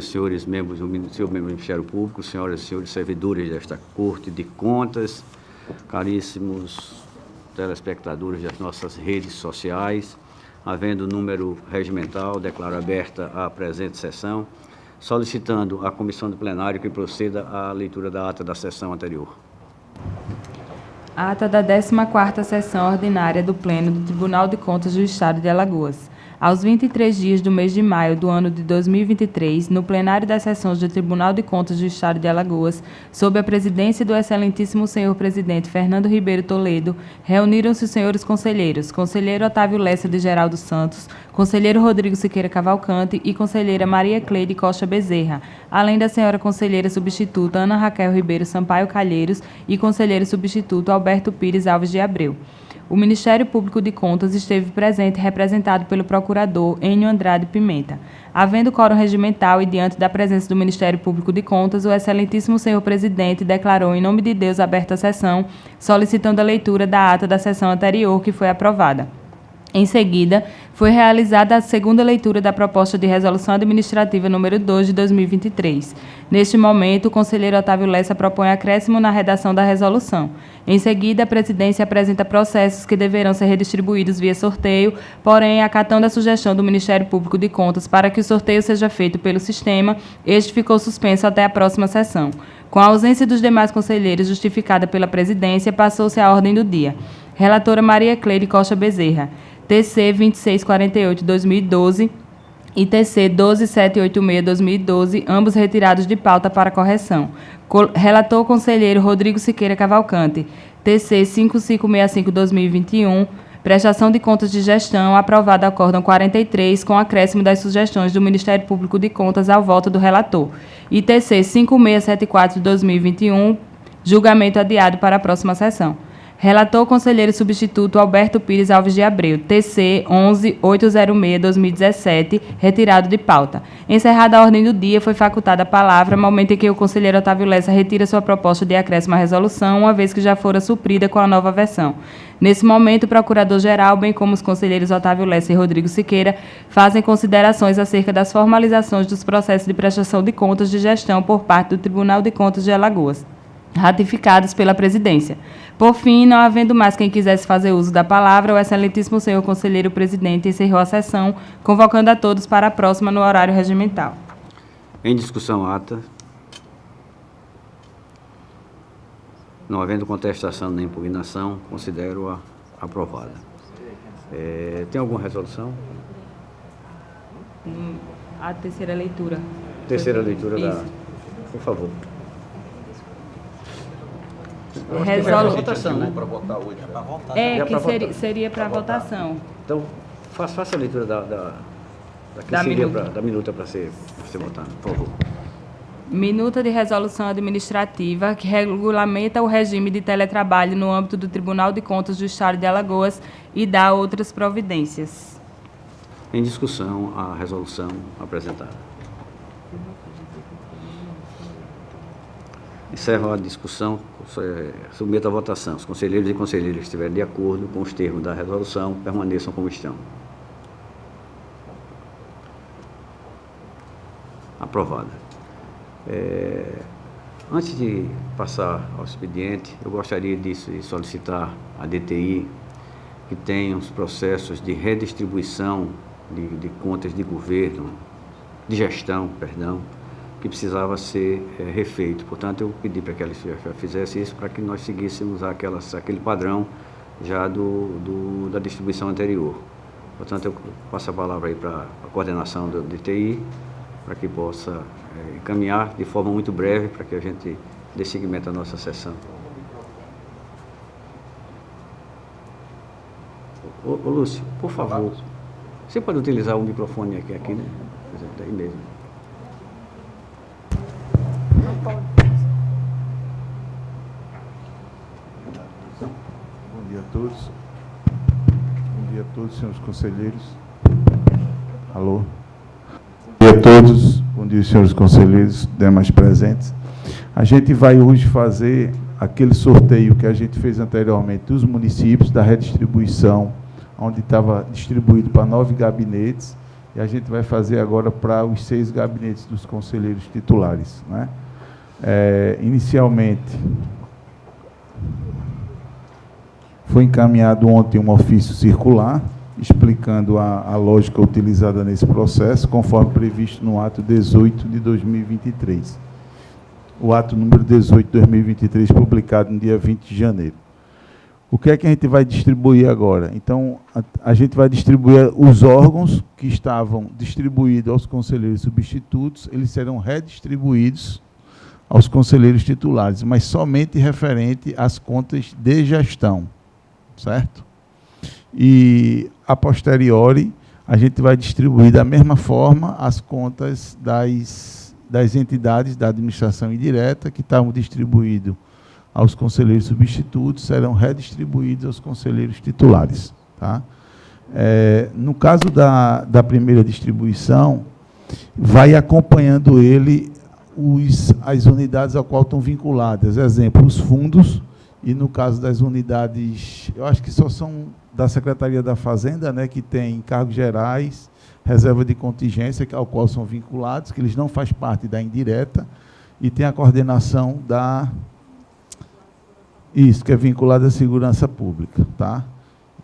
Senhores membros do Ministério Público, senhoras e senhores servidores desta Corte de Contas, caríssimos telespectadores das nossas redes sociais, havendo número regimental, declaro aberta a presente sessão, solicitando à comissão do plenário que proceda à leitura da ata da sessão anterior. Ata da 14ª Sessão Ordinária do Pleno do Tribunal de Contas do Estado de Alagoas. Aos 23 dias do mês de maio do ano de 2023, no plenário das sessões do Tribunal de Contas do Estado de Alagoas, sob a presidência do excelentíssimo senhor presidente Fernando Ribeiro Toledo, reuniram-se os senhores conselheiros, conselheiro Otávio Lessa de Geraldo Santos, conselheiro Rodrigo Siqueira Cavalcante e conselheira Maria Cleide Costa Bezerra, além da senhora conselheira substituta Ana Raquel Ribeiro Sampaio Calheiros e conselheiro substituto Alberto Pires Alves de Abreu. O Ministério Público de Contas esteve presente representado pelo procurador Enio Andrade Pimenta. Havendo quórum regimental e diante da presença do Ministério Público de Contas, o excelentíssimo senhor presidente declarou em nome de Deus aberta a sessão, solicitando a leitura da ata da sessão anterior, que foi aprovada. Em seguida, foi realizada a segunda leitura da proposta de resolução administrativa número 2 de 2023. Neste momento, o conselheiro Otávio Lessa propõe acréscimo na redação da resolução. Em seguida, a presidência apresenta processos que deverão ser redistribuídos via sorteio, porém, acatando a sugestão do Ministério Público de Contas para que o sorteio seja feito pelo sistema, este ficou suspenso até a próxima sessão. Com a ausência dos demais conselheiros justificada pela presidência, passou-se à ordem do dia. Relatora Maria Cleide Costa Bezerra. TC 2648-2012 e TC 12786-2012, ambos retirados de pauta para correção. Relator o conselheiro Rodrigo Siqueira Cavalcante. TC 5565-2021, prestação de contas de gestão, aprovado acórdão 43, com acréscimo das sugestões do Ministério Público de Contas ao voto do relator. E TC 5674-2021, julgamento adiado para a próxima sessão. Relator o conselheiro substituto Alberto Pires Alves de Abreu, TC 11806-2017, retirado de pauta. Encerrada a ordem do dia, foi facultada a palavra, momento em que o conselheiro Otávio Lessa retira sua proposta de acréscimo à resolução, uma vez que já fora suprida com a nova versão. Nesse momento, o procurador-geral, bem como os conselheiros Otávio Lessa e Rodrigo Siqueira, fazem considerações acerca das formalizações dos processos de prestação de contas de gestão por parte do Tribunal de Contas de Alagoas, ratificados pela presidência. Por fim, não havendo mais quem quisesse fazer uso da palavra, o excelentíssimo senhor conselheiro presidente encerrou a sessão, convocando a todos para a próxima no horário regimental. Em discussão, ata. Não havendo contestação nem impugnação, considero-a aprovada. Tem alguma resolução? A terceira leitura. Terceira leitura da... Por favor. Resolução. Para votar hoje. Seria para votação. Então, faça a leitura da minuta para ser votada, por favor. Minuta de resolução administrativa que regulamenta o regime de teletrabalho no âmbito do Tribunal de Contas do Estado de Alagoas e dá outras providências. Em discussão, a resolução apresentada. Encerro a discussão, submeto à votação. Os conselheiros e conselheiras que estiverem de acordo com os termos da resolução permaneçam como estão. Aprovada. Antes de passar ao expediente, eu gostaria de solicitar à DTI que tenha os processos de redistribuição de contas de governo, de gestão, perdão, que precisava ser refeito. Portanto, eu pedi para que ela já fizesse isso para que nós seguíssemos aquele padrão já da distribuição anterior. Portanto, eu passo a palavra aí para a coordenação do DTI, para que possa encaminhar de forma muito breve, para que a gente dê seguimento à nossa sessão. Ô Lúcio, por favor, você pode utilizar o microfone aqui, né? Daí mesmo. Bom dia a todos. Bom dia a todos, senhores conselheiros. Alô? Bom dia a todos. Bom dia, senhores conselheiros, demais presentes. A gente vai hoje fazer aquele sorteio que a gente fez anteriormente dos municípios, da redistribuição, onde estava distribuído para 9 gabinetes, e a gente vai fazer agora para os 6 gabinetes dos conselheiros titulares, né? Inicialmente, foi encaminhado ontem um ofício circular, explicando a lógica utilizada nesse processo, conforme previsto no ato 18 de 2023. O ato número 18 de 2023, publicado no dia 20 de janeiro. O que é que a gente vai distribuir agora? Então, a gente vai distribuir os órgãos que estavam distribuídos aos conselheiros substitutos, eles serão redistribuídos aos conselheiros titulares, mas somente referente às contas de gestão, certo? E, a posteriori, a gente vai distribuir da mesma forma as contas das entidades da administração indireta, que estavam distribuídos aos conselheiros substitutos, serão redistribuídos aos conselheiros titulares. Tá? No caso da primeira distribuição, vai acompanhando ele as unidades ao qual estão vinculadas. Exemplo, os fundos, e no caso das unidades, eu acho que só são da Secretaria da Fazenda, né, que tem encargos gerais, reserva de contingência, ao qual são vinculados, que eles não fazem parte da indireta, e tem a coordenação da... Isso, que é vinculada à segurança pública, tá?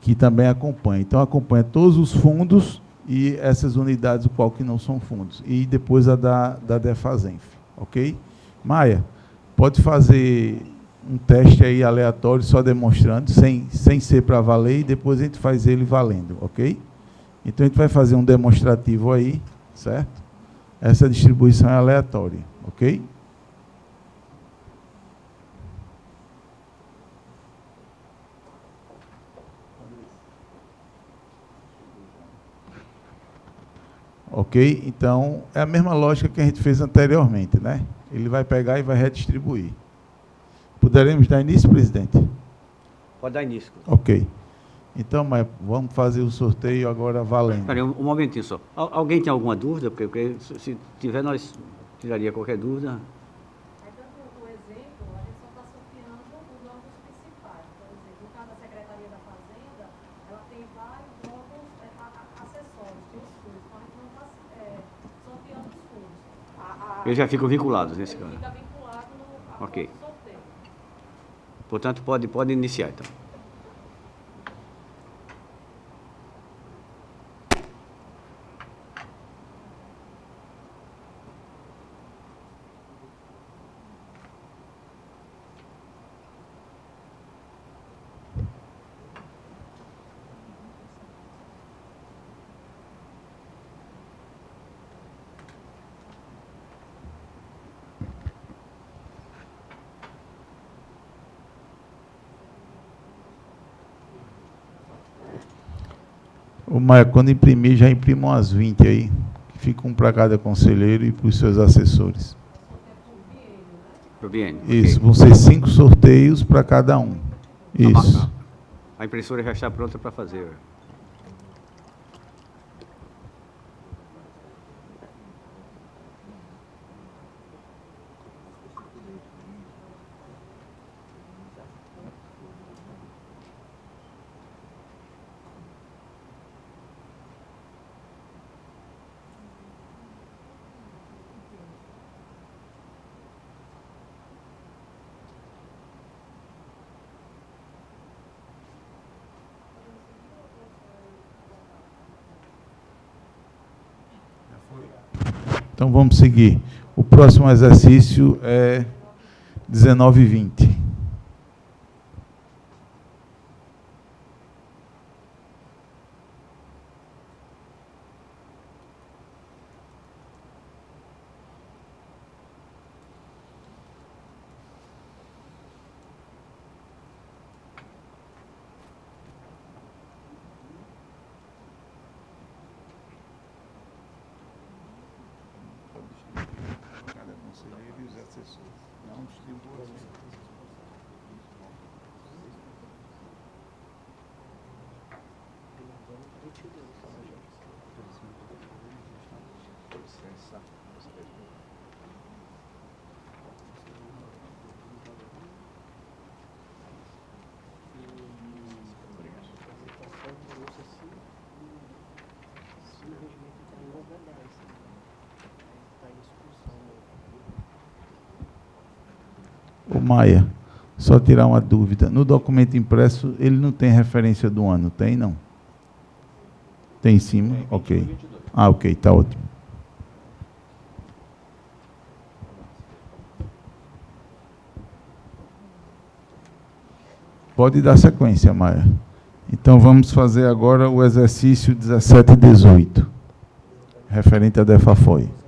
Que também acompanha. Então, acompanha todos os fundos e essas unidades, o qual que não são fundos. E depois a da Defasenf, ok? Maia, pode fazer um teste aí aleatório, só demonstrando, sem ser para valer, e depois a gente faz ele valendo, ok? Então, a gente vai fazer um demonstrativo aí, certo? Essa distribuição é aleatória, ok? Ok? Então, é a mesma lógica que a gente fez anteriormente, né? Ele vai pegar e vai redistribuir. Poderemos dar início, presidente? Pode dar início. Ok. Então, mas vamos fazer o sorteio agora valendo. Espera aí, um momentinho só. Alguém tem alguma dúvida? Porque se tiver, nós tiraria qualquer dúvida. Aí, dando o exemplo, a gente só está sorteando os órgãos principais. Por exemplo, no caso da Secretaria da Fazenda, ela tem vários órgãos acessórios, tem os fundos. Então, a gente não está sorteando os fundos. Eles já ficam vinculados nesse caso. Fica vinculado no Ok. sorteio. Portanto, pode iniciar, então. Ô, Maia, quando imprimir, já imprima umas 20 aí. Fica um para cada conselheiro e para os seus assessores. Pro biênio. Isso, Ok. vão ser 5 sorteios para cada um. Isso. A impressora já está pronta para fazer. Então, vamos seguir. O próximo exercício é 19 e 20. Cada conselheiro e os assessores. Não distribua. Ô, Maia, só tirar uma dúvida. No documento impresso, ele não tem referência do ano, tem, não? Tem em cima? Ok. Ah, ok, está ótimo. Pode dar sequência, Maia. Então, vamos fazer agora o exercício 17 e 18, referente à DEFAFOI.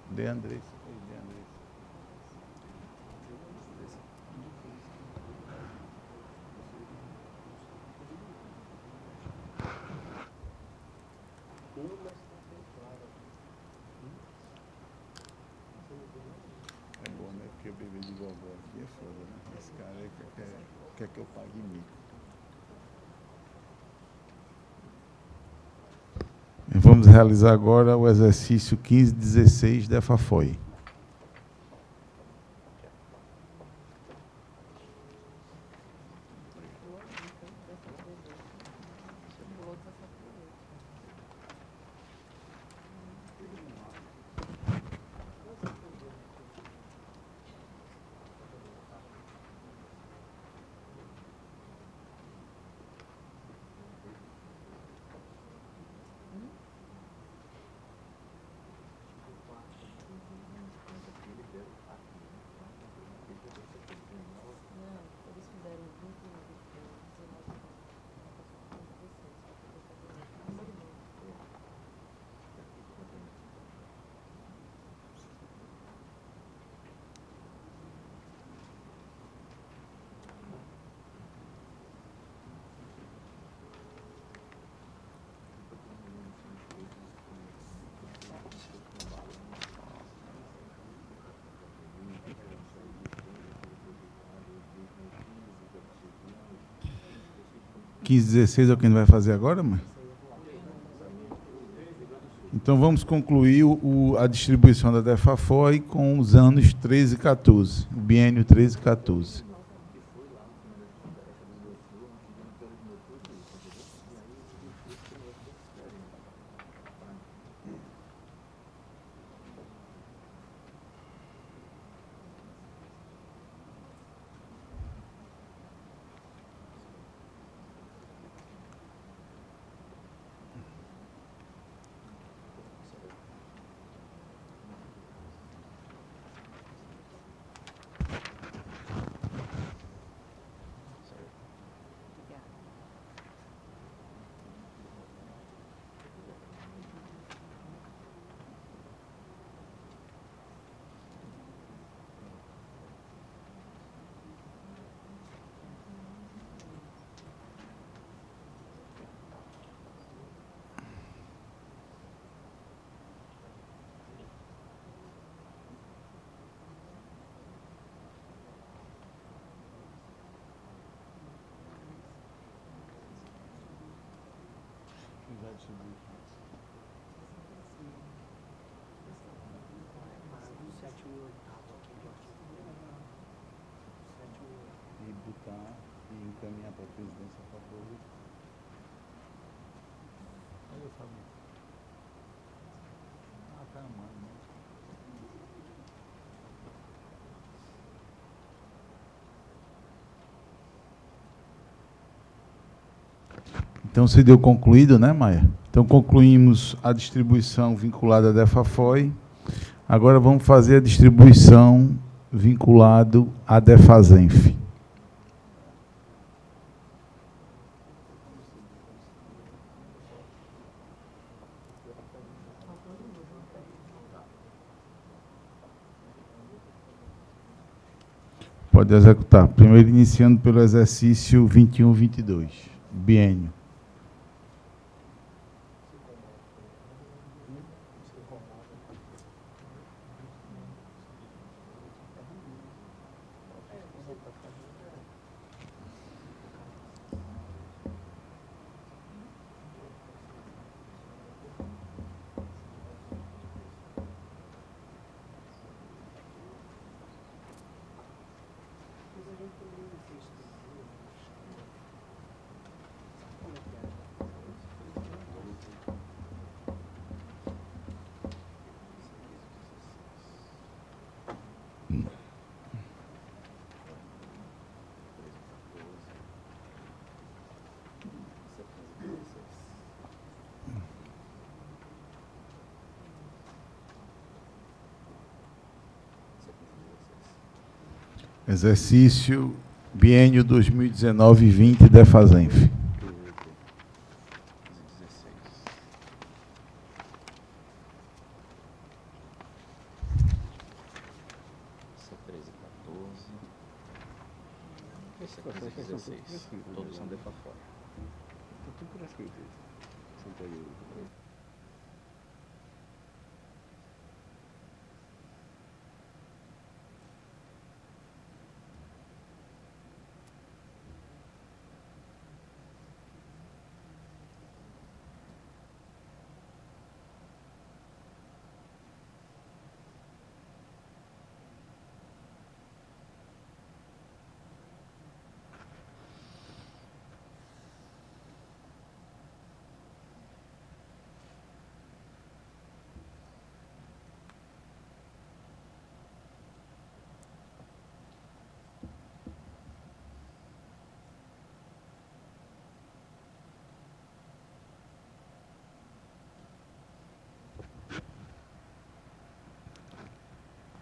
De Andrés. É bom, né? Porque bebê de vovó aqui é foda, né? Esse cara quer que eu pague mico. Vamos realizar agora o exercício 15 e 16 da FAFOI. Quinze, 16 é o que a gente vai fazer agora, mãe? Então vamos concluir a distribuição da DEFAFOI com os anos 13 e 14, o biênio 13 e 14. E botar e encaminhar para a presidência a favor. Olha, Fábio. Ah, tá, mano. Então, se deu concluído, né, Maia? Então, concluímos a distribuição vinculada à DEFAFOI. Agora, vamos fazer a distribuição vinculada à DEFASENF. Pode executar. Primeiro, iniciando pelo exercício 21-22, biênio. Exercício biênio 2019-20 da Fazenf. Todos são de para fora. Tudo por escrito.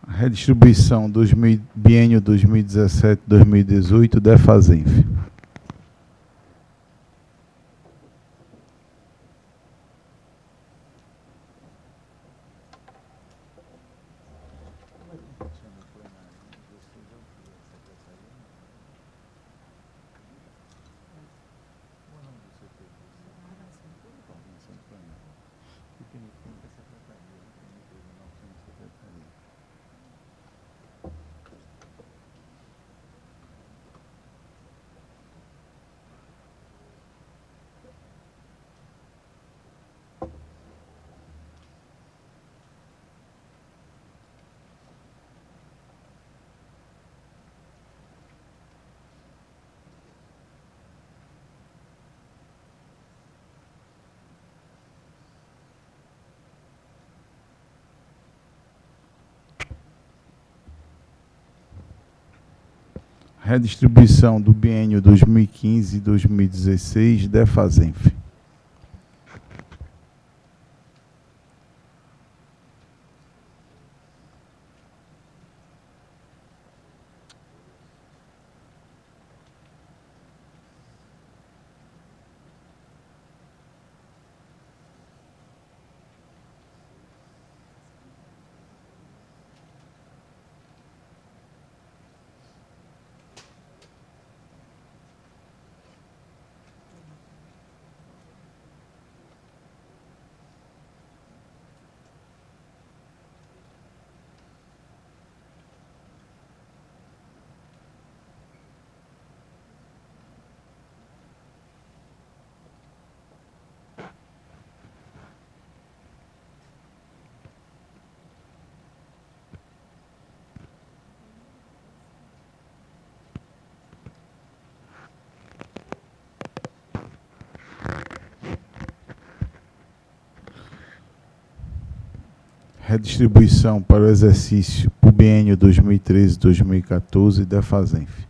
Redistribuição biênio 2017-2018 da Fazenf. Redistribuição do biênio 2015-2016 da Fazenf. Redistribuição para o exercício o biênio 2013-2014 da Fazenf.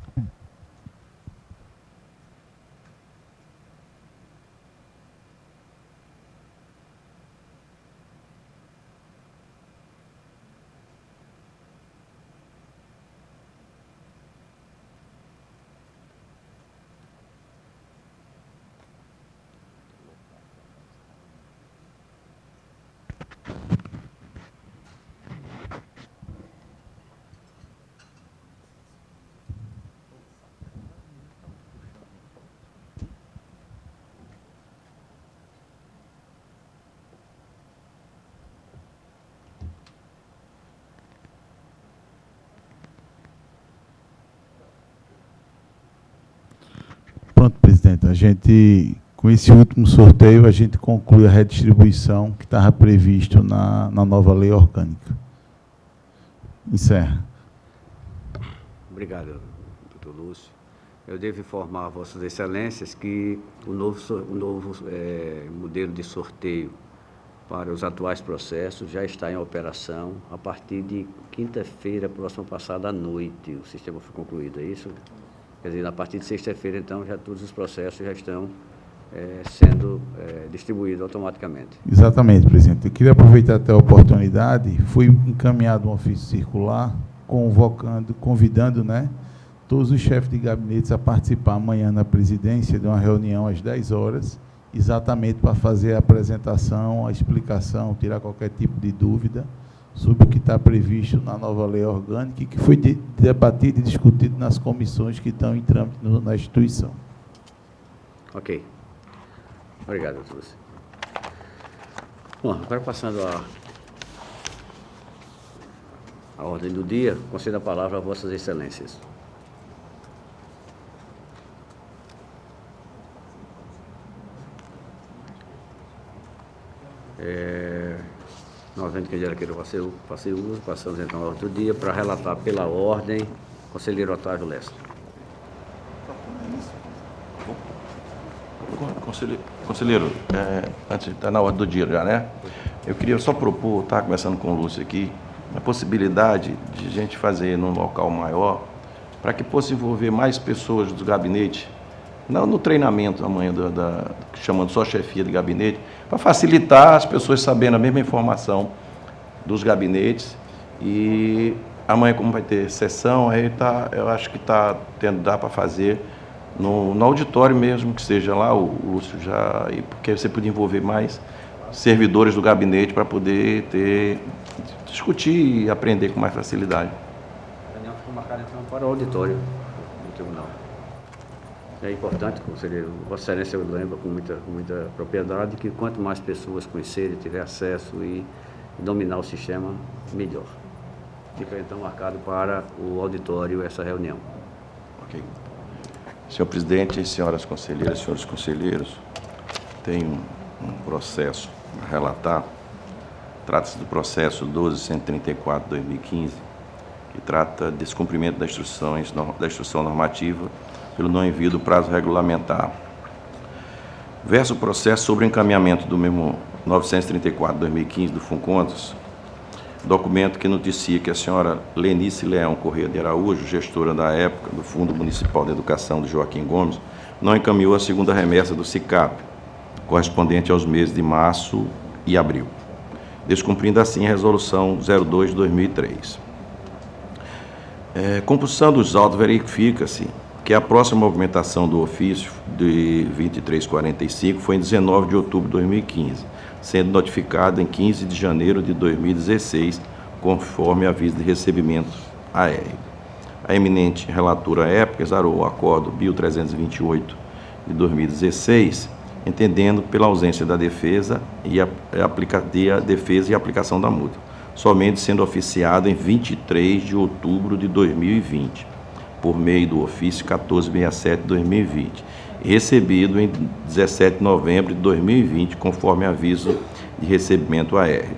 Pronto, presidente. Com esse último sorteio, a gente conclui a redistribuição que estava previsto na nova lei orgânica. Encerra. Obrigado, doutor Lúcio. Eu devo informar a Vossas Excelências que o novo modelo de sorteio para os atuais processos já está em operação a partir de quinta-feira, próxima passada à noite. O sistema foi concluído, é isso? Quer dizer, a partir de sexta-feira, então, já todos os processos já estão sendo distribuídos automaticamente. Exatamente, presidente. Eu queria aproveitar até a oportunidade, foi encaminhado um ofício circular convidando, né, todos os chefes de gabinetes a participar amanhã na presidência de uma reunião às 10 horas, exatamente para fazer a apresentação, a explicação, tirar qualquer tipo de dúvida sobre o que está previsto na nova lei orgânica e que foi debatido e discutido nas comissões que estão em trâmite na instituição. Ok. Obrigado, doutor Lúcio. Bom, agora passando a ordem do dia, concedo a palavra a Vossas Excelências. Nós vendo que ele queira fazer uso, passamos então a ordem do dia para relatar pela ordem, conselheiro Otávio Lessa. Conselheiro, antes de estar na ordem do dia já, né? Eu queria só propor, estava conversando com o Lúcio aqui, a possibilidade de a gente fazer num local maior, para que possa envolver mais pessoas do gabinete, não no treinamento amanhã, chamando só chefia de gabinete, para facilitar as pessoas sabendo a mesma informação dos gabinetes. E amanhã, como vai ter sessão, aí eu acho que dá para fazer no auditório mesmo, que seja lá, o Lúcio já, porque você podia envolver mais servidores do gabinete para poder discutir e aprender com mais facilidade. A reunião ficou marcada então para o auditório do tribunal. É importante, conselheiro, Vossa Excelência lembra com muita propriedade que quanto mais pessoas conhecerem, tiver acesso e dominar o sistema, melhor. Fica então marcado para o auditório essa reunião. Ok. Senhor presidente, senhoras conselheiras, senhores conselheiros, tenho um processo a relatar. Trata-se do processo 12.134/2015, que trata de descumprimento da instrução normativa pelo não envio do prazo regulamentar. Versa o processo sobre o encaminhamento do mesmo 934/2015 do FUNCONTAS, documento que noticia que a senhora Lenice Leão Corrêa de Araújo, gestora da época do Fundo Municipal de Educação de Joaquim Gomes, não encaminhou a segunda remessa do SICAP, correspondente aos meses de março e abril, descumprindo assim a Resolução 02/2003. Compulsando os autos, verifica-se que a próxima movimentação do ofício de 2345 foi em 19 de outubro de 2015, sendo notificado em 15 de janeiro de 2016, conforme aviso de recebimento aéreo. A eminente relatora à época exarou o acordo 1328 de 2016, entendendo pela ausência da defesa e a aplicação da multa, somente sendo oficiado em 23 de outubro de 2020, por meio do ofício 1467 de 2020, recebido em 17 de novembro de 2020, conforme aviso de recebimento aéreo.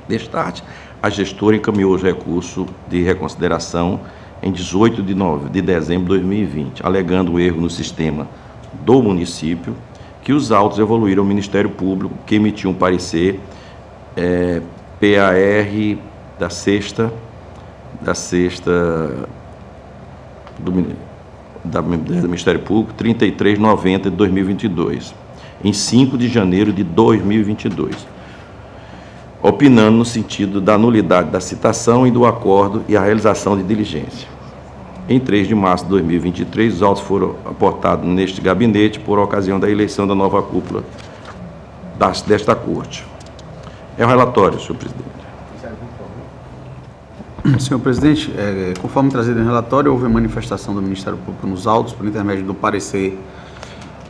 Destarte, a gestora encaminhou os recursos de reconsideração em 18 de dezembro de 2020, alegando o erro no sistema do município, que os autos evoluíram ao Ministério Público, que emitiu um parecer PAR da sexta do Ministério Público 3390 de 2022, em 5 de janeiro de 2022, opinando no sentido da nulidade da citação e do acordo e a realização de diligência. Em 3 de março de 2023, os autos foram aportados neste gabinete por ocasião da eleição da nova cúpula desta Corte. É o relatório, senhor presidente. Senhor presidente, conforme trazido em relatório, houve manifestação do Ministério Público nos autos por intermédio do parecer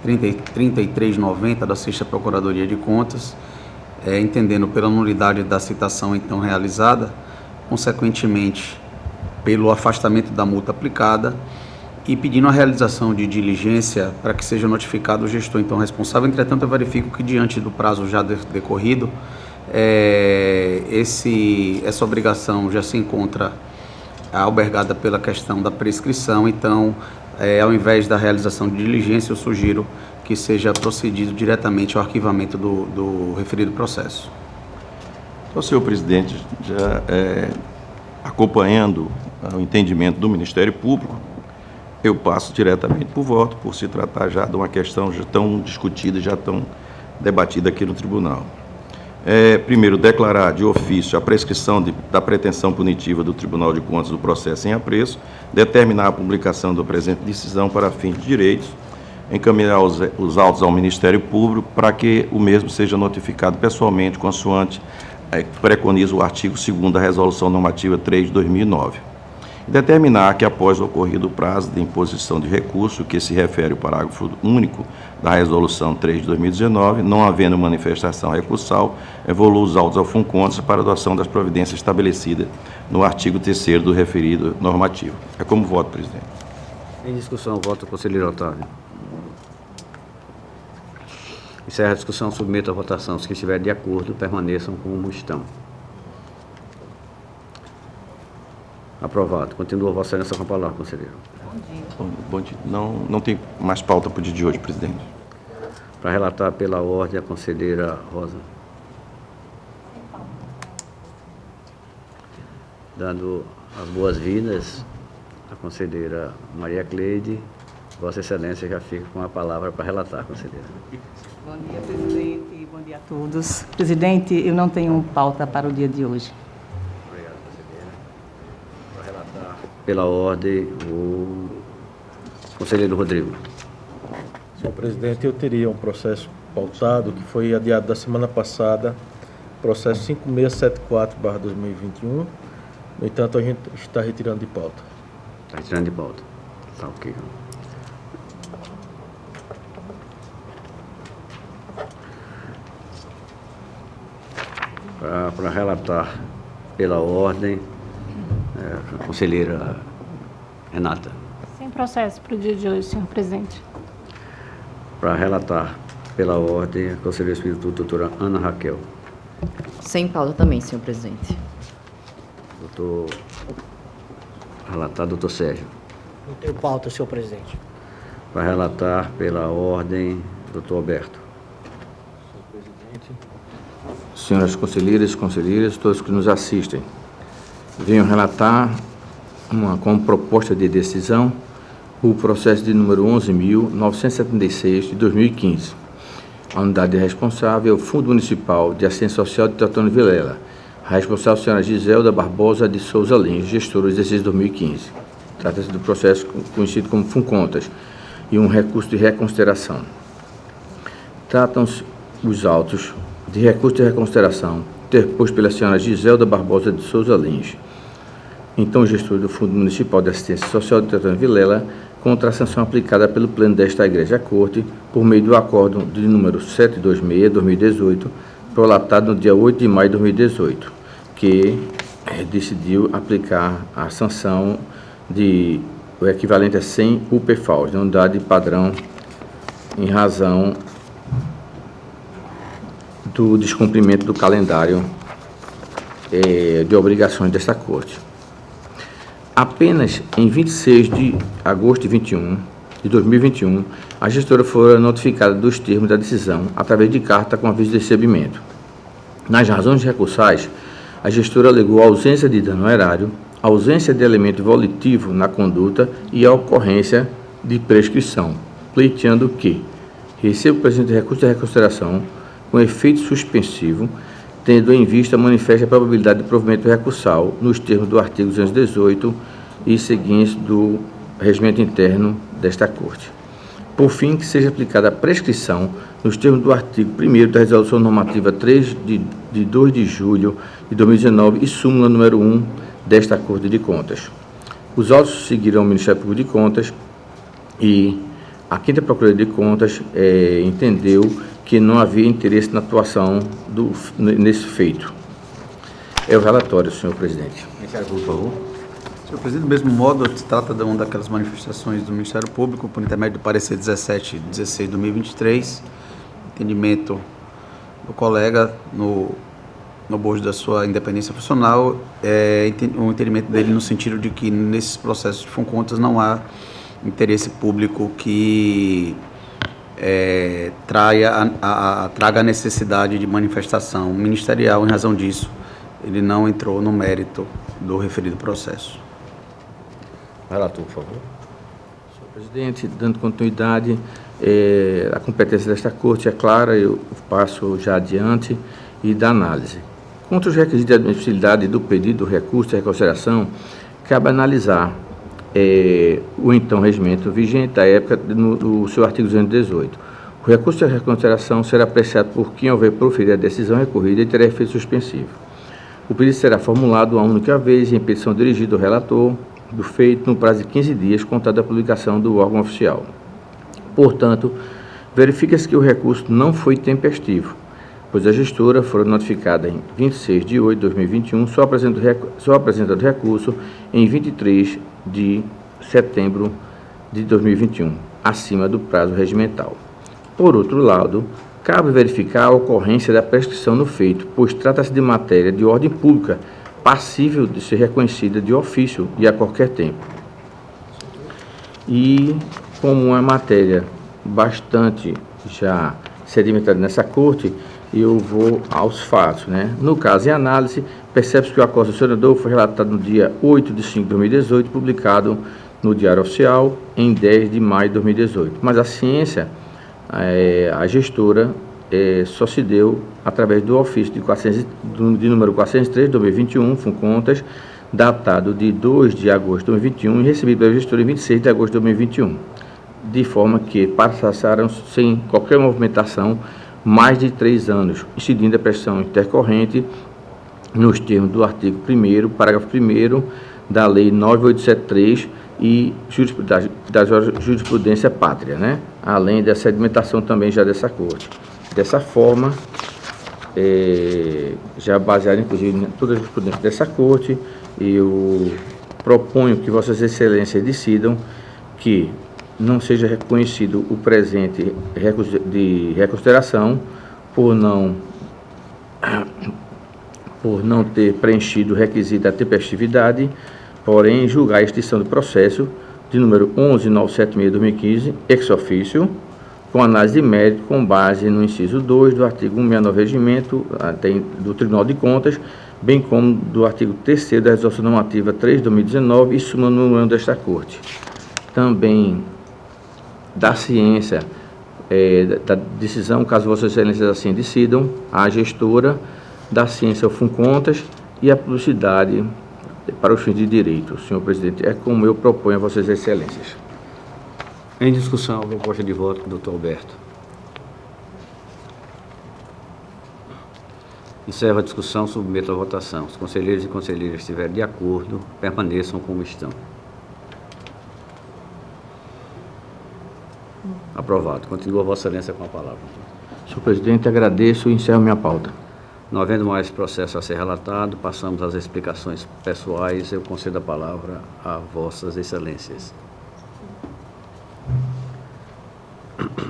3390 da 6ª Procuradoria de Contas, entendendo pela nulidade da citação então realizada, consequentemente pelo afastamento da multa aplicada e pedindo a realização de diligência para que seja notificado o gestor então responsável. Entretanto, eu verifico que diante do prazo já decorrido, essa obrigação já se encontra albergada pela questão da prescrição. Então, ao invés da realização de diligência, eu sugiro que seja procedido diretamente ao arquivamento do referido processo. Então, senhor presidente, já acompanhando o entendimento do Ministério Público, eu passo diretamente para o voto, por se tratar já de uma questão já tão discutida, já tão debatida aqui no tribunal. Primeiro, declarar de ofício a prescrição da pretensão punitiva do Tribunal de Contas do processo em apreço, determinar a publicação da presente decisão para fins de direitos, encaminhar os autos ao Ministério Público para que o mesmo seja notificado pessoalmente, consoante preconiza o artigo 2º da Resolução Normativa 3 de 2009. Determinar que, após o ocorrido o prazo de imposição de recurso, que se refere ao parágrafo único da Resolução 3 de 2019, não havendo manifestação recursal, evolua os autos ao FUNCONTAS para adoção das providências estabelecidas no artigo 3º do referido normativo. É como voto, presidente. Em discussão, voto do conselheiro Otávio. Encerra a discussão, submeto à votação. Os que estiverem de acordo, permaneçam como estão. Aprovado. Continua a Vossa Excelência com a palavra, conselheiro. Bom dia. Não tem mais pauta para o dia de hoje, presidente. Para relatar pela ordem, a conselheira Rosa. Dando as boas-vindas à conselheira Maria Cleide, Vossa Excelência já fica com a palavra para relatar, conselheira. Bom dia, presidente. Bom dia a todos. Presidente, eu não tenho pauta para o dia de hoje. Obrigado, conselheira. Para relatar pela ordem, o conselheiro Rodrigo. Senhor presidente, eu teria um processo pautado que foi adiado da semana passada, processo 5674/2021. No entanto, a gente está retirando de pauta. Está retirando de pauta. Tá ok. Para relatar pela ordem, a conselheira Renata. Sem processo para o dia de hoje, senhor presidente. Para relatar pela ordem, a conselheira substituta, doutora Ana Raquel. Sem pauta também, senhor presidente. Relatar, doutor Sérgio. Não tenho pauta, senhor presidente. Para relatar pela ordem, doutor Alberto. Senhor presidente. Senhoras conselheiras e conselheiros, todos que nos assistem, venho relatar como proposta de decisão o processo de número 11.976 de 2015. A unidade responsável é o Fundo Municipal de Assistência Social de Teotônio Vilela. A responsável é a senhora Giselda Barbosa de Souza Lins, gestora do exercício 2015. Trata-se do processo conhecido como FUNCONTAS e um recurso de reconsideração. Tratam-se os autos de recurso de reconsideração interposto pela senhora Giselda Barbosa de Souza Lins, então gestor do Fundo Municipal de Assistência Social de Teotônio Vilela, contra a sanção aplicada pelo Pleno desta Igreja Corte, por meio do Acórdão de número 726/2018, prolatado no dia 8 de maio de 2018, que decidiu aplicar a sanção de o equivalente a 100 UPFAUs, de unidade padrão, em razão do descumprimento do calendário de obrigações desta Corte. Apenas em 26 de agosto de 2021, a gestora foi notificada dos termos da decisão através de carta com aviso de recebimento. Nas razões recursais, a gestora alegou a ausência de dano erário, ausência de elemento volitivo na conduta e a ocorrência de prescrição, pleiteando que receba o presente recurso de reconsideração com efeito suspensivo, tendo em vista a manifesta probabilidade de provimento recursal nos termos do artigo 218 e seguintes do regimento interno desta Corte. Por fim, que seja aplicada a prescrição nos termos do artigo 1º da Resolução Normativa 3 de 2 de julho de 2019 e súmula número 1 desta Corte de Contas. Os autos seguirão ao Ministério Público de Contas e a 5ª Procuradoria de Contas entendeu que não havia interesse na atuação nesse feito. É o relatório, senhor presidente. Ministério Público, por favor. Senhor presidente, do mesmo modo, se trata de uma daquelas manifestações do Ministério Público, por intermédio do parecer 17/16 de 2023, entendimento do colega no bojo da sua independência profissional, o entendimento dele no sentido de que nesses processos de FUNCONTAS não há interesse público que traga a necessidade de manifestação ministerial. Em razão disso, ele não entrou no mérito do referido processo. Relator, por favor. Senhor presidente, dando continuidade, a competência desta Corte é clara, eu passo já adiante e da análise. Contra os requisitos de admissibilidade do pedido do recurso de reconsideração, cabe analisar o então regimento vigente à época do seu artigo 218. O recurso de reconsideração será apreciado por quem houver proferido a decisão recorrida e terá efeito suspensivo. O pedido será formulado uma única vez em petição dirigida ao relator do feito no prazo de 15 dias, contado da publicação do órgão oficial. Portanto, verifica-se que o recurso não foi tempestivo, pois a gestora foi notificada em 26 de 8 de 2021, só apresentando recurso em 23 de setembro de 2021, acima do prazo regimental. Por outro lado, cabe verificar a ocorrência da prescrição no feito, pois trata-se de matéria de ordem pública, passível de ser reconhecida de ofício e a qualquer tempo. E, como uma matéria bastante já sedimentada nessa Corte, eu vou aos fatos, né? No caso, em análise, percebe-se que o acordo sancionador foi relatado no dia 8 de 5 de 2018, publicado no Diário Oficial em 10 de maio de 2018. Mas a ciência, a gestora, só se deu através do ofício de número 403 de 2021, FUNCONTAS, datado de 2 de agosto de 2021 e recebido pela gestora em 26 de agosto de 2021, de forma que passaram sem qualquer movimentação mais de 3 anos, incidindo a pressão intercorrente nos termos do artigo 1º, parágrafo 1º da Lei 9873 e da jurisprudência pátria, né? Além da sedimentação também já dessa Corte. Dessa forma, já baseado inclusive em toda a jurisprudência dessa Corte, eu proponho que Vossas Excelências decidam que não seja reconhecido o presente de reconsideração por não ter preenchido o requisito da tempestividade, porém julgar a extinção do processo de número 11.976/2015, ex officio, com análise de mérito com base no inciso 2 do artigo 169 do Regimento do Tribunal de Contas, bem como do artigo 3º da Resolução Normativa 3 de 2019 e súmula número 1 desta Corte. Também da ciência da decisão, caso Vossas Excelências assim decidam, a gestora da ciência, o FUNCONTAS, e a publicidade para os fins de direito. Senhor presidente, é como eu proponho a Vossas Excelências. Em discussão, a proposta de voto do doutor Alberto. Encerro a discussão, submeto à votação. Os conselheiros e conselheiras estiverem de acordo, permaneçam como estão. Aprovado. Continua Vossa Excelência com a palavra. Senhor presidente, agradeço e encerro minha pauta. Não havendo mais processo a ser relatado, passamos às explicações pessoais. Eu concedo a palavra a Vossas Excelências.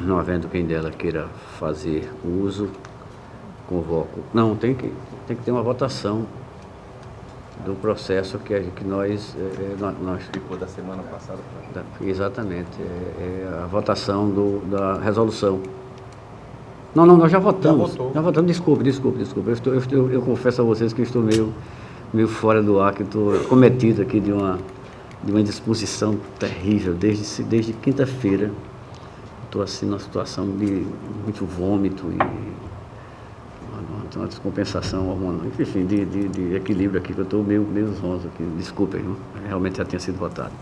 Não havendo quem dela queira fazer uso, convoco. Não, tem que ter uma votação do processo que nós Ficou da semana passada. Exatamente, a votação da resolução. Não, nós já votamos. Já votamos, desculpe. Eu confesso a vocês que eu estou meio fora do ar, que estou cometido aqui de uma indisposição terrível desde quinta-feira. Estou assim numa situação de muito vômito e uma descompensação hormonal, enfim, de equilíbrio aqui, que eu estou meio zonzo aqui, desculpem, realmente já tinha sido votado.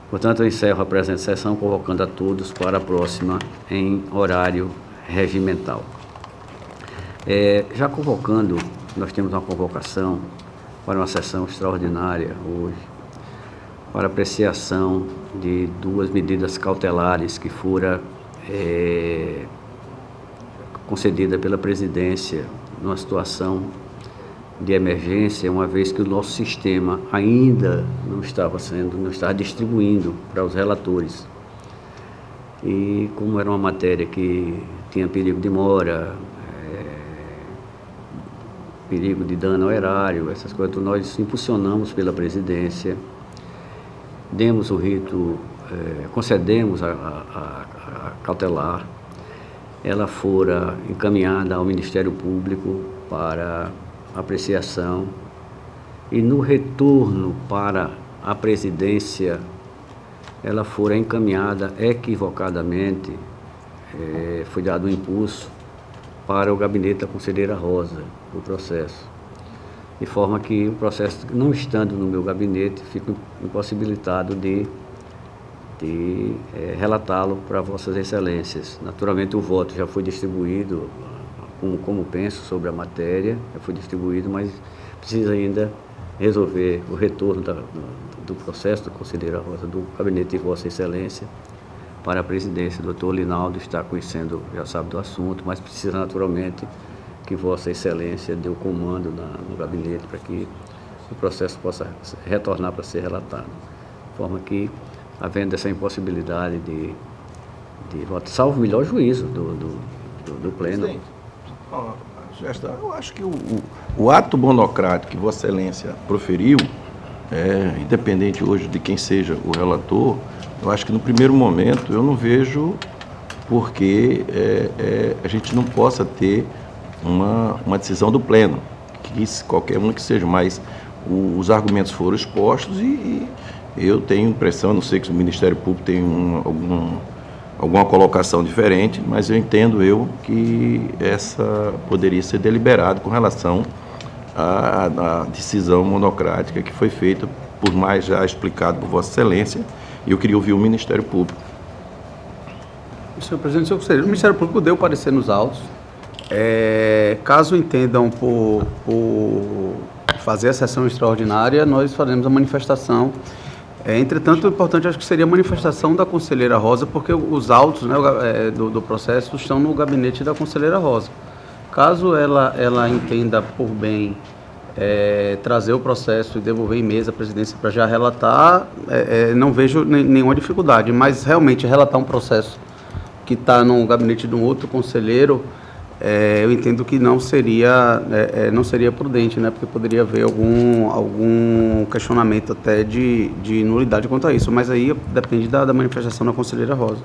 Portanto, eu encerro a presente sessão, convocando a todos para a próxima em horário regimental. Já convocando, nós temos uma convocação para uma sessão extraordinária hoje, para apreciação de 2 medidas cautelares que foram concedida pela presidência numa situação de emergência, uma vez que o nosso sistema ainda não estava distribuindo para os relatores. E como era uma matéria que tinha perigo de mora, perigo de dano ao erário, essas coisas, nós impulsionamos pela presidência, demos o rito, concedemos a cautelar, ela fora encaminhada ao Ministério Público para apreciação e no retorno para a presidência ela fora encaminhada equivocadamente, foi dado um impulso para o gabinete da conselheira Rosa, o processo. De forma que o processo, não estando no meu gabinete, fico impossibilitado de relatá-lo para Vossas Excelências. Naturalmente o voto já foi distribuído, como penso sobre a matéria, já foi distribuído, mas precisa ainda resolver o retorno do processo da conselheira Rosa, do gabinete de Vossa Excelência, para a presidência. O doutor Linaldo está conhecendo, já sabe do assunto, mas precisa naturalmente que Vossa Excelência dê o comando no gabinete para que o processo possa retornar para ser relatado. De forma que, havendo essa impossibilidade de voto, salvo o melhor juízo do pleno. Eu acho que o ato monocrático que Vossa Excelência proferiu, independente hoje de quem seja o relator, eu acho que no primeiro momento eu não vejo porque a gente não possa ter uma decisão do pleno, que qualquer um que seja, mas os argumentos foram expostos e eu tenho impressão, não sei que o Ministério Público tem alguma colocação diferente, mas eu entendo que essa poderia ser deliberada com relação à decisão monocrática que foi feita, por mais já explicado por Vossa Excelência, e eu queria ouvir o Ministério Público. Senhor presidente, senhor conselheiro, o Ministério Público deu parecer nos autos. Caso entendam por fazer a sessão extraordinária, nós faremos a manifestação. Entretanto, o importante acho que seria a manifestação da conselheira Rosa, porque os autos, né, do processo estão no gabinete da conselheira Rosa. Caso ela entenda por bem trazer o processo e devolver em mesa a presidência para já relatar, não vejo nenhuma dificuldade, mas realmente relatar um processo que está no gabinete de um outro conselheiro, eu entendo que não seria prudente, né, porque poderia haver algum questionamento até de nulidade quanto a isso, mas aí depende da manifestação da conselheira Rosa.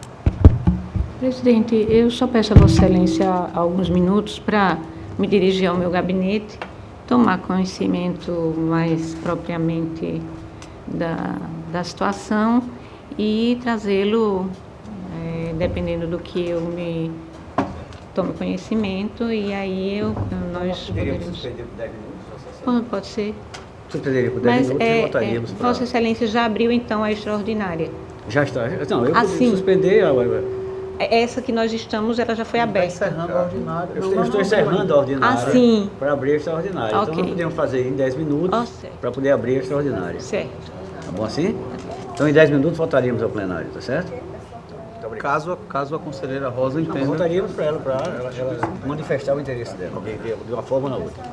Presidente, eu só peço a Vossa Excelência alguns minutos para me dirigir ao meu gabinete, tomar conhecimento mais propriamente da situação e trazê-lo, dependendo do que eu me tome conhecimento, e aí nós poderíamos suspender por 10 minutos? Pode ser. Suspenderia por 10 minutos e votaríamos. Vossa Excelência já abriu então a extraordinária? Já está. Não, eu poderia suspender. Essa que nós estamos, ela já foi aberta. Está encerrando a ordinária. Eu estou encerrando a ordinária para abrir a extraordinária. Okay. Então nós podemos fazer em 10 minutos para poder abrir a extraordinária. Certo. Tá bom assim? Então em 10 minutos votaríamos ao plenário, tá certo? Caso a conselheira Rosa entenda... Votaríamos para ela manifestar o interesse dela, de uma forma ou na outra.